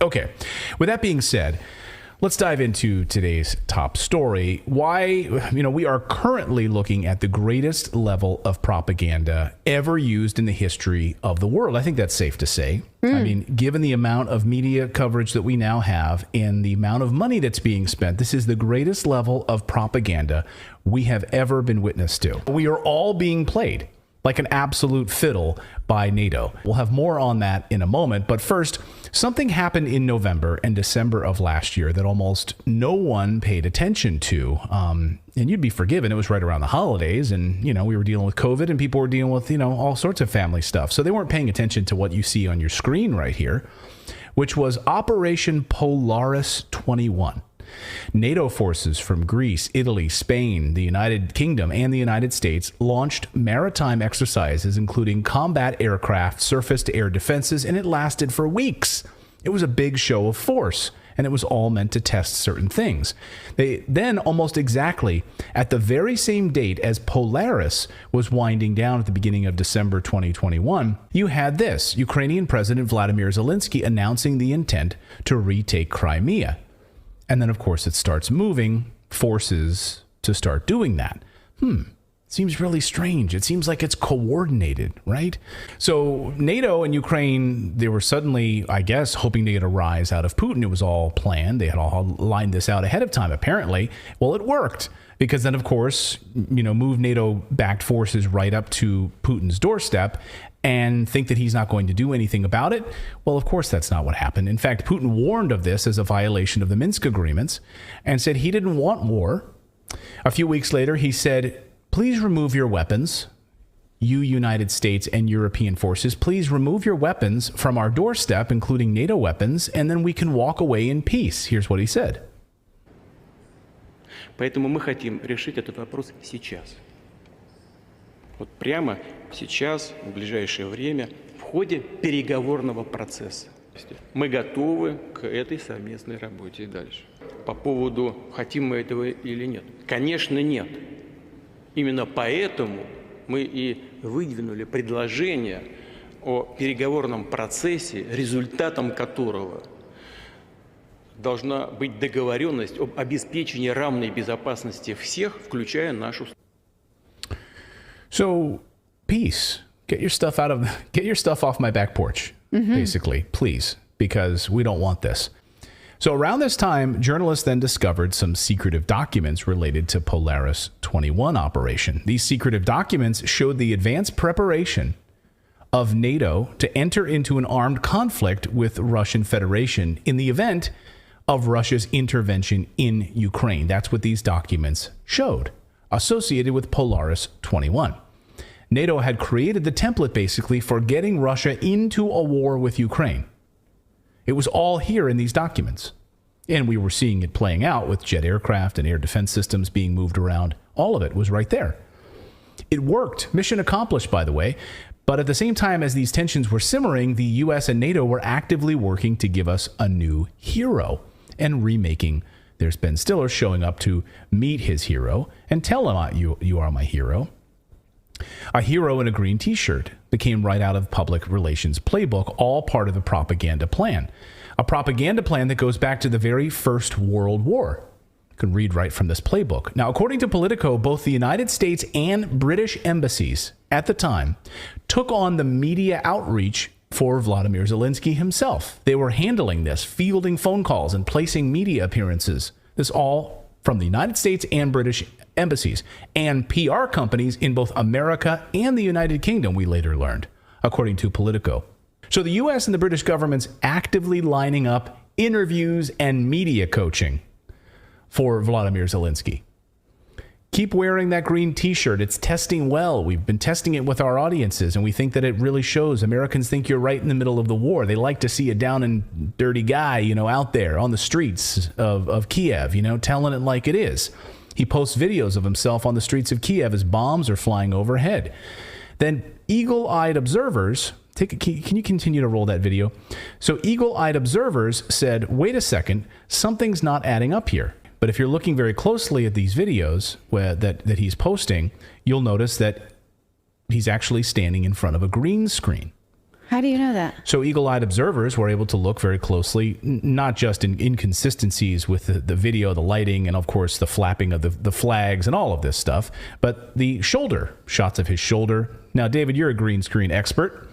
Okay, with that being said, let's dive into today's top story. Why, we are currently looking at the greatest level of propaganda ever used in the history of the world. I think that's safe to say. I mean, given the amount of media coverage that we now have and the amount of money that's being spent, this is the greatest level of propaganda we have ever been witness to. We are all being played like an absolute fiddle by NATO. We'll have more on that in a moment. But first, something happened in November and December of last year that almost no one paid attention to. And you'd be forgiven. It was right around the holidays and, we were dealing with COVID and people were dealing with, all sorts of family stuff. So they weren't paying attention to what you see on your screen right here, which was Operation Polaris 21. NATO forces from Greece, Italy, Spain, the United Kingdom, and the United States launched maritime exercises, including combat aircraft, surface-to-air defenses, and it lasted for weeks. It was a big show of force, and it was all meant to test certain things. They then, almost exactly at the very same date as Polaris was winding down at the beginning of December 2021, you had this: Ukrainian President Vladimir Zelensky announcing the intent to retake Crimea. And then, of course, it starts moving forces to start doing that. Seems really strange. It seems like it's coordinated, right? So NATO and Ukraine, they were suddenly, I guess, hoping to get a rise out of Putin. It was all planned. They had all lined this out ahead of time, apparently. Well, it worked because then, of course, move NATO-backed forces right up to Putin's doorstep and think that he's not going to do anything about it. Well, of course, that's not what happened. In fact, Putin warned of this as a violation of the Minsk agreements and said he didn't want war. A few weeks later, he said, please remove your weapons, you United States and European forces, please remove your weapons from our doorstep, including NATO weapons, and then we can walk away in peace. Here's what he said. Поэтому мы хотим решить этот вопрос сейчас. Вот прямо сейчас, в ближайшее время, в ходе переговорного процесса. Мы готовы к этой совместной работе и дальше. По поводу, хотим мы этого или нет. Конечно, нет. Именно поэтому мы и выдвинули предложение о переговорном процессе, результатом которого должна быть договоренность об обеспечении равной безопасности всех, включая нашу страну. So, peace. Get your stuff off my back porch, basically, please, because we don't want this. So around this time, journalists then discovered some secretive documents related to Polaris 21 operation. These secretive documents showed the advanced preparation of NATO to enter into an armed conflict with Russian Federation in the event of Russia's intervention in Ukraine. That's what these documents showed, associated with Polaris 21. NATO had created the template, basically, for getting Russia into a war with Ukraine. It was all here in these documents. And we were seeing it playing out with jet aircraft and air defense systems being moved around. All of it was right there. It worked. Mission accomplished, by the way. But at the same time as these tensions were simmering, the U.S. and NATO were actively working to give us a new hero and remaking. There's Ben Stiller showing up to meet his hero and tell him, you are my hero. A hero in a green T-shirt that came right out of public relations playbook, all part of the propaganda plan. A propaganda plan that goes back to the very First World War. You can read right from this playbook. Now, according to Politico, both the United States and British embassies at the time took on the media outreach for Vladimir Zelensky himself. They were handling this, fielding phone calls and placing media appearances. This all from the United States and British embassies and PR companies in both America and the United Kingdom, we later learned, according to Politico. So the U.S. and the British governments actively lining up interviews and media coaching for Vladimir Zelensky. Keep wearing that green T-shirt. It's testing well. We've been testing it with our audiences, and we think that it really shows. Americans think you're right in the middle of the war. They like to see a down and dirty guy, out there on the streets of Kiev, telling it like it is. He posts videos of himself on the streets of Kiev as bombs are flying overhead. Then eagle-eyed observers, can you continue to roll that video? So eagle-eyed observers said, wait a second, something's not adding up here. But if you're looking very closely at these videos that he's posting, you'll notice that he's actually standing in front of a green screen. How do you know that? So eagle-eyed observers were able to look very closely, not just in inconsistencies with the video, the lighting, and of course the flapping of the flags and all of this stuff, but the shoulder, shots of his shoulder. Now, David, you're a green screen expert.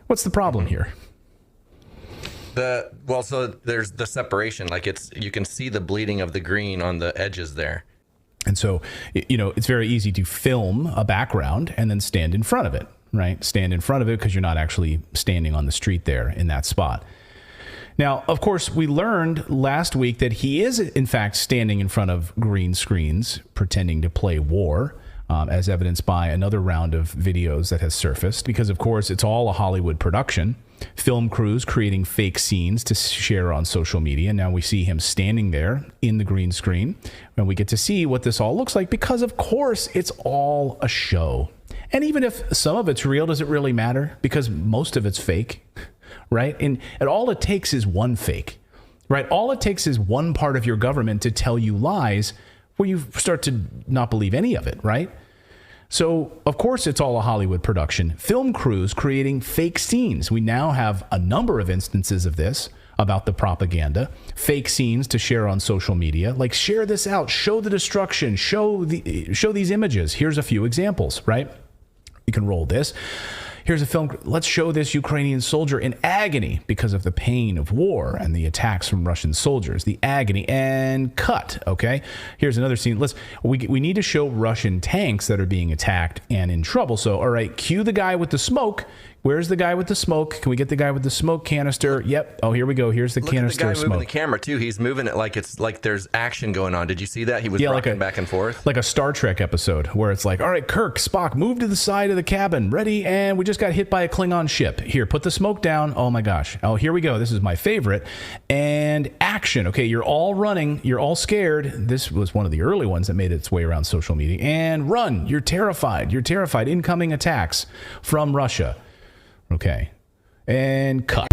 What's the problem here? So there's the separation, like you can see the bleeding of the green on the edges there. And so, it's very easy to film a background and then stand in front of it. Right? Stand in front of it because you're not actually standing on the street there in that spot. Now, of course, we learned last week that he is, in fact, standing in front of green screens, pretending to play war, as evidenced by another round of videos that has surfaced. Because, of course, it's all a Hollywood production. Film crews creating fake scenes to share on social media. Now we see him standing there in the green screen, and we get to see what this all looks like because, of course, it's all a show. And even if some of it's real, does it really matter? Because most of it's fake, right? And all it takes is one fake, right? All it takes is one part of your government to tell you lies where you start to not believe any of it, right? So, of course, it's all a Hollywood production. Film crews creating fake scenes. We now have a number of instances of this about the propaganda, fake scenes to share on social media. Like, share this out, show the destruction, show these images. Here's a few examples, right? You can roll this. Here's a film. Let's show this Ukrainian soldier in agony because of the pain of war and the attacks from Russian soldiers. The agony and cut. Okay. Here's another scene. We need to show Russian tanks that are being attacked and in trouble. So, all right, cue the guy with the smoke. Where's the guy with the smoke? Can we get the guy with the smoke canister? Yep. Oh, here we go. Here's the canister of smoke. Look at the guy moving the camera too. He's moving it like there's action going on. Did you see that? He was rocking back and forth. Like a Star Trek episode where it's like, all right, Kirk, Spock, move to the side of the cabin. Ready? And we just got hit by a Klingon ship. Here, put the smoke down. Oh my gosh. Oh, here we go. This is my favorite. And action. Okay, you're all running. You're all scared. This was one of the early ones that made its way around social media. And run. You're terrified. You're terrified. Incoming attacks from Russia. Okay. And cut.